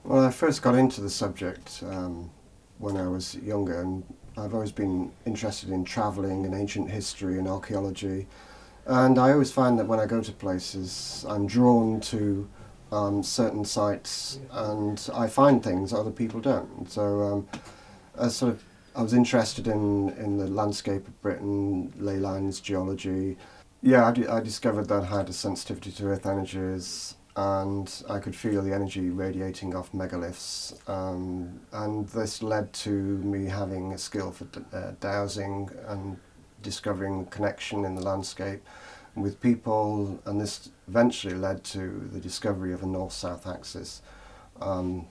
Well, I first got into the subject when I was younger, and I've always been interested in travelling and ancient history and archaeology. And I always find that when I go to places, I'm drawn to certain sites, and I find things other people don't. So I was interested in the landscape of Britain, ley lines, geology. Yeah, I discovered that I had a sensitivity to earth energies, and I could feel the energy radiating off megaliths. And this led to me having a skill for dowsing and discovering connection in the landscape with people, and this eventually led to the discovery of a north-south axis,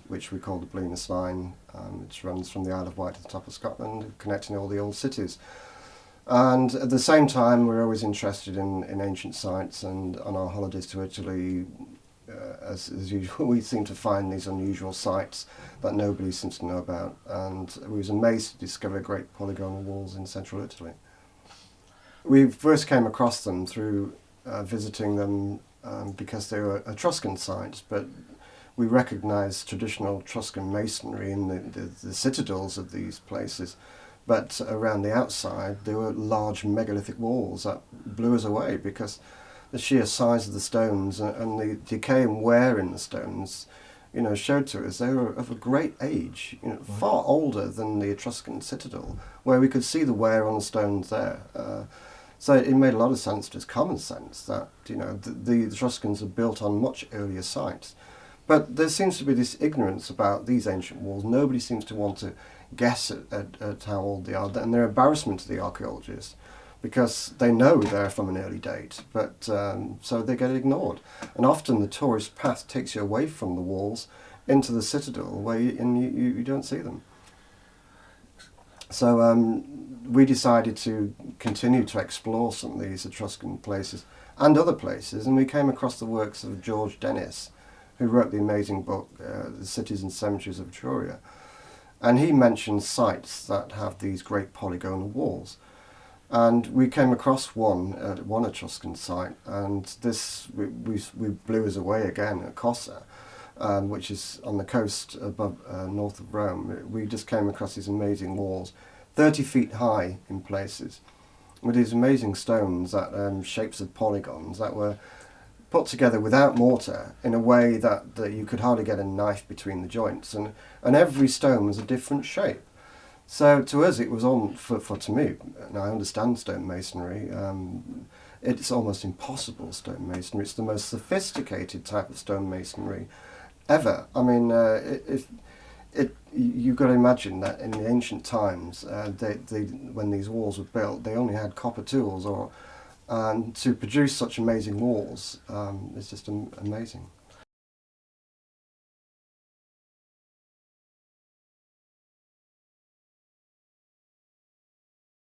which we call the Blenis Line, which runs from the Isle of Wight to the top of Scotland, connecting all the old cities. And at the same time, we're always interested in ancient sites, and on our holidays to Italy, as usual, we seem to find these unusual sites that nobody seems to know about. And we was amazed to discover great polygonal walls in central Italy. We first came across them through visiting them because they were Etruscan sites, but we recognised traditional Etruscan masonry in the citadels of these places. But around the outside, there were large megalithic walls that blew us away because the sheer size of the stones and the decay and wear in the stones, showed to us they were of a great age, far older than the Etruscan citadel, where we could see the wear on the stones there. So it made a lot of sense, just common sense, that the Etruscans are built on much earlier sites. But there seems to be this ignorance about these ancient walls. Nobody seems to want to guess at how old they are, and they're embarrassment to the archaeologists because they know they're from an early date, but so they get ignored. And often the tourist path takes you away from the walls into the citadel where you don't see them. So we decided to continue to explore some of these Etruscan places and other places, and we came across the works of George Dennis, who wrote the amazing book, The Cities and Cemeteries of Etruria. And he mentions sites that have these great polygonal walls. And we came across one at one Etruscan site, and this we blew us away again at Cossa, which is on the coast above north of Rome. We just came across these amazing walls, 30 feet high in places, with these amazing stones that shapes of polygons that were put together without mortar in a way that you could hardly get a knife between the joints, and every stone was a different shape. So to us it was to me, and I understand stone masonry, it's almost impossible stone masonry. It's the most sophisticated type of stone masonry ever. I mean, you've got to imagine that in the ancient times, when these walls were built, they only had copper tools, and to produce such amazing walls is just amazing.